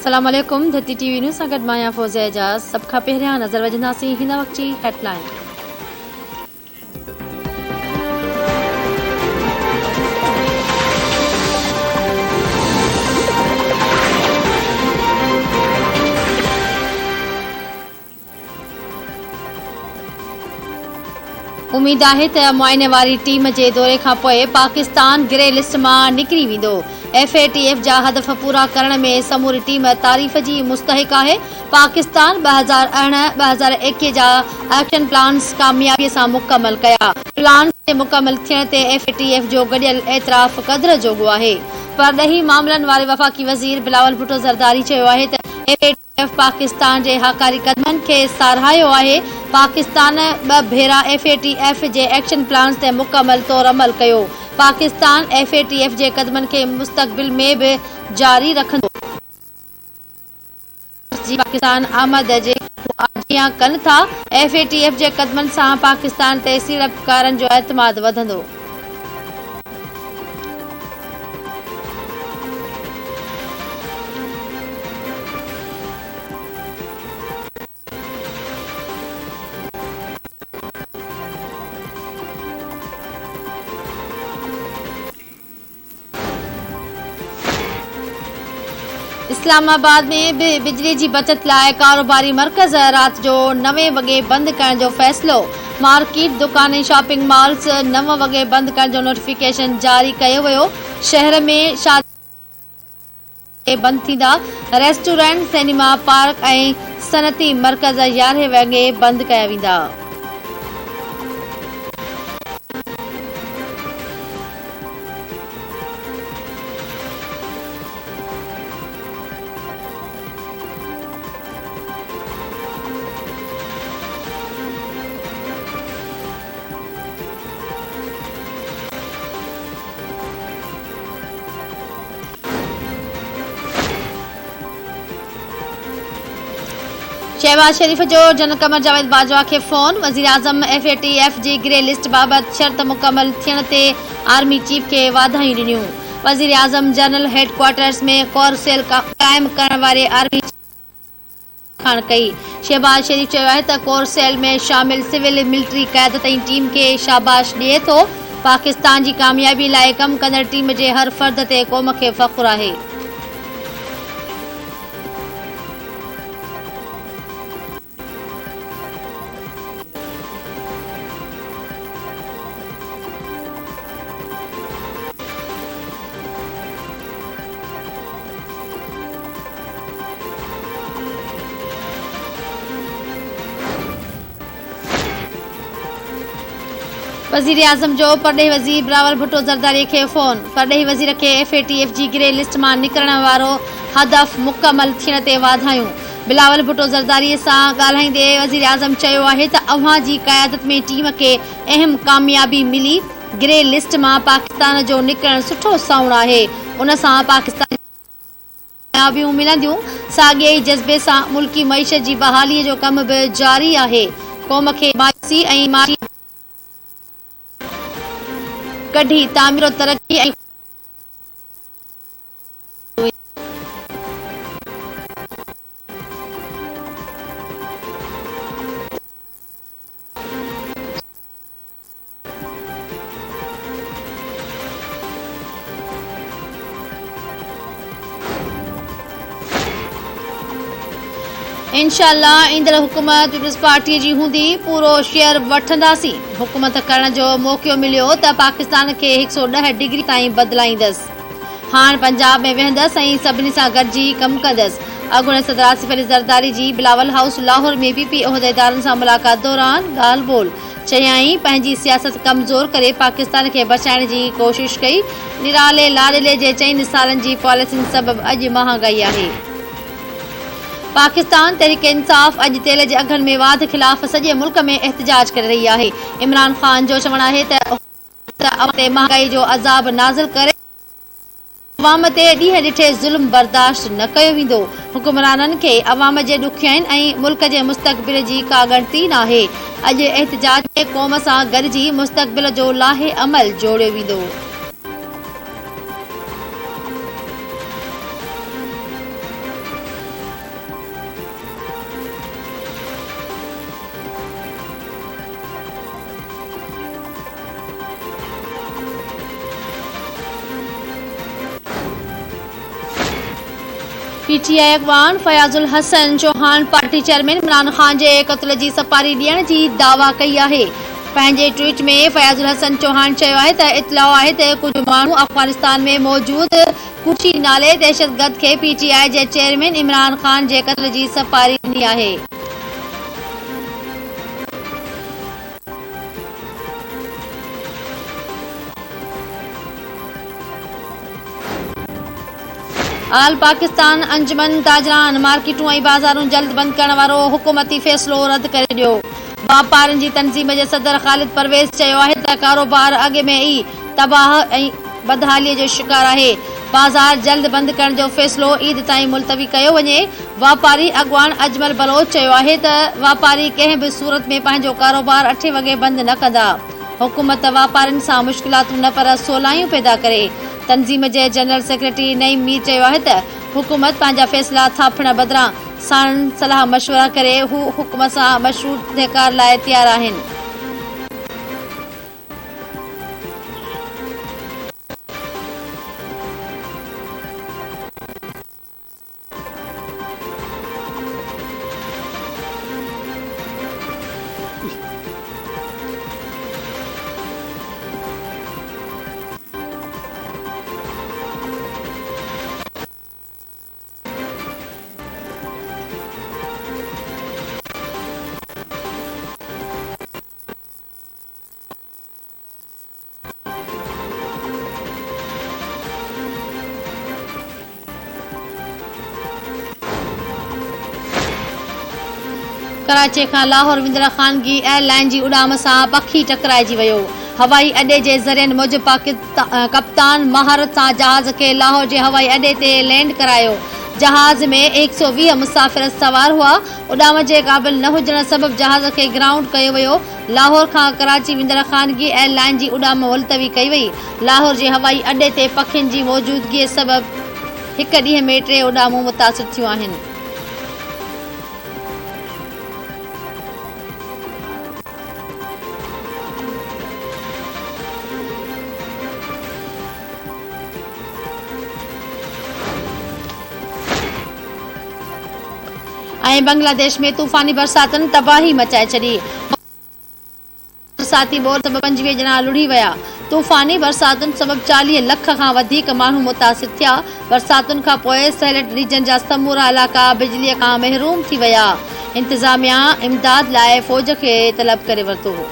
अस्सलाम वालेकुम। धरती टीवी न्यूज़ सां गॾु मां फ़ौज़िया एजाज़। सभ खां पहिरियां नज़र वझंदासीं हिन वक़्त जी हेडलाइन। उम्मीद आहे त मुआइने वारी टीम जे दौरे खां पोइ पाकिस्तान ग्रे लिस्ट मां निकिरी वेंदो। FATF जा हदफ़ पूरा करण में समूरी टीम तारीफ़ जी मुस्तहिक़ आहे। पाकिस्तान 2021 जा एक्शन प्लान्स कामयाबीअ सां मुकमल कया। प्लान जे मुकमल थियण ते FATF जो गॾियल एतिराफ़ क़दुर जोॻो आहे। परॾेही मामलनि वारे वफ़ाक़ी वज़ीर बिलावल भुट्टो ज़रदारी चयो आहे त FATF पाकिस्तान जे हक़ारी क़दमनि खे साराहियो आहे। पाकिस्तान 2 भेरा FATF जे एक्शन प्लान ते मुकमल तौर अमल कयो। पाकिस्तान FATF जे क़दमनि खे मुस्तक़बिल में भी जारी रखंदो। पाकिस्तान आमद जे आजियां कनि था। FATF जे क़दमनि सां पाकिस्तान ते सीड़पकारनि जो एतमाद वधंदो। इस्लामाबाद में भी बिजली की बचत लाइ कारोबारी मरकज़ रात जो 9 वगे बंद करण जो फैसलो। मार्केट दुकानें शॉपिंग मॉल्स 9 वगे बंद करण जो नोटिफिकेशन जारी कयो वियो। शहर में शादी बंद थींदा। रेस्टोरेंट सिनेमा पार्क ऐं सनती मरकज़ 11 वगे बंद कया वेंदा। शहबाज शरीफ जो जनरल कमर जावेद बाजवा के फोन। वज़ीर आज़म FATF जी ग्रे लिस्ट बाबत शर्त मुकमल थियण ते आर्मी चीफ के वाधायूं ॾिनियूं। वज़ीर आज़म जनरल हेड क्वार्टर्स में कोर सेल कायम करण वारे आर्मी खान कई। शहबाज शरीफ चयो आहे त कोर सेल में शामिल सिविल मिलिट्री क़यादत ऐं टीम के शाबाश ॾिए थो। पाकिस्तान जी कामयाबी लाइ कम कंदड़ टीम जे हर फर्द ते क़ौम खे फ़ख्रु आहे। वज़ीर आज़म जो परॾेही वज़ीर बिलावल भुट्टो ज़रदारी के फोन। परॾेही वज़ीर के FATF जी ग्रे लिस्ट मां निकिरण वारो हदफ़ मुकमल थियण ते वाधायूं। बिलावल भुट्टो ज़रदारी सां ॻाल्हाईंदे वज़ीर आज़म चयो आहे त अव्हां जी क़यादत में टीम खे अहम कामयाबी मिली। ग्रे लिस्ट मां पाकिस्तान जो निकिरण सुठो साउण आहे। उन सां पाकिस्तान कामयाबियूं मिलंदियूं। साॻिए ई जज़्बे सां मुल्की मईशत जी बहालीअ जो कम बि जारी आहे। क़ौम खे मायूसी ऐं माली कढी तामीर तरक्की ऐं इंशाअल्लाह ईंदड़ हुकूमत पीपल्स पार्टी जी हूंदी। पूरो शेयर वठंदासीं। हुकूमत करण जो मौक़ो मिलियो त पाकिस्तान खे 110 डिग्री ताईं बदिलाईंदसि। हाणे पंजाब में वेहंदसि ऐं सभिनी सां गॾिजी कमु कंदसि। अॻूणे सदर आसिफ अली ज़रदारी जी बिलावल हाउस लाहौर में PP उहिदेदारनि सां मुलाक़ात दौरान ॻाल्हि ॿोल। चयाईं पंहिंजी सियासत कमज़ोर करे पाकिस्तान खे बचाइण जी कोशिश कई। निराले लाडले जे 4 सालनि जी पॉलिसियुनि सबबि अॼु महांगाई आहे। पाकिस्तान तहरीक इंसाफ़ अॼु तेल जे अघनि में वाध ख़िलाफ़ सॼे मुल्क में एहतजाज करे रही आहे। इमरान ख़ान जो चवणु आहे त महांगाई जो अज़ाब नाज़िल करे अवाम ते ॾींहं ॾिठे ज़ुल्म बर्दाश्त न कयो वेंदो। हुकुमराननि खे अवाम जे ॾुखियाईनि ऐं मुल्क जे मुस्तक़बिल जी का ॻणती नाहे। अॼु एहतजाज में क़ौम सां गॾिजी मुस्तक़बिल जो लाहे अमल जोड़ियो वेंदो। पीटीआई अॻवान फयाज़ुल हसन चौहान पार्टी चेयरमैन इमरान ख़ान जे क़त्ल जी सपारी ॾियण जी दावा कई आहे। पंहिंजे ट्वीट में फयाज़ुल हसन चौहान चयो आहे त इतलाउ आहे त कुझु माण्हू अफ़गानिस्तान में मौजूद कुची नाले दहशतगर्द खे पीटीआई जे चेयरमैन इमरान ख़ान जे क़त्ल जी सपारी ॾिनी आहे। आल पाकिस्तान अंजुमन ताजरान मार्केटूं ऐं बाज़ारूं जल्द बंदि करण वारो हुकूमती फ़ैसिलो रद्द करे ॾियो। वापारियुनि जी तंज़ीम जे सदर ख़ालिद परवेज़ चयो आहे त कारोबार अॻु में ई तबाह ऐं बदहालीअ जो शिकार आहे। बाज़ार जल्द बंदि करण जो फ़ैसिलो ईद ताईं मुलतवी कयो वञे। वापारी अॻवान अजमल बलोच चयो आहे त वापारी कंहिं बि सूरत में पंहिंजो कारोबार 8 वॻे बंदि न कंदा। हुकूमत वापारियुनि सां मुश्किलातूं न पर सवलायूं पैदा करे। तंज़ीम जे जनरल सेक्रेटरी नईम मीर चयो आहे त हुकूमत पंहिंजा फ़ैसिला थापण बदिरां साणनि सलाह मशवरा करे हू हुकूमत सां मशरूत तहकार लाइ तयारु आहिनि। कराची खां लाहौर वेंदड़ ख़ानगी एयरलाइन जी उॾाम सां पखी टकराइजी वियो। हवाई अॾे जे ज़रियनि मूजिबि कप्तान महारत सां जहाज़ खे लाहौर जे हवाई अॾे ते लैंड करायो। जहाज़ में 120 मुसाफ़िर सवार हुआ। उॾाम जे क़ाबिल न हुजण सबबि जहाज़ खे ग्राउंड कयो वियो। लाहौर खां कराची वेंदड़ ख़ानगी एयरलाइन जी उॾाम मुलतवी कई वई। लाहौर जे हवाई अॾे ते पखियुनि जी मौजूदगीअ सबबि हिक ॾींहं में 3 उॾामूं मुतासिर थियूं आहिनि। ऐं बांग्लादेश में तूफ़ानी बरसातुनि तबाही मचाए छॾी। बरसाती बोर सबबि 25 ॼणा लुढ़ी विया। तूफ़ानी बरसातुनि सबबि 40 लख खां वधीक माण्हू मुतासिर थिया। बरसातुनि खां पोइ सहेलट रीजन जा समूरा इलाइक़ा बिजलीअ खां महरूम थी विया। इंतिज़ामिया इमदाद लाइ फ़ौज खे तलब करे वरितो हो।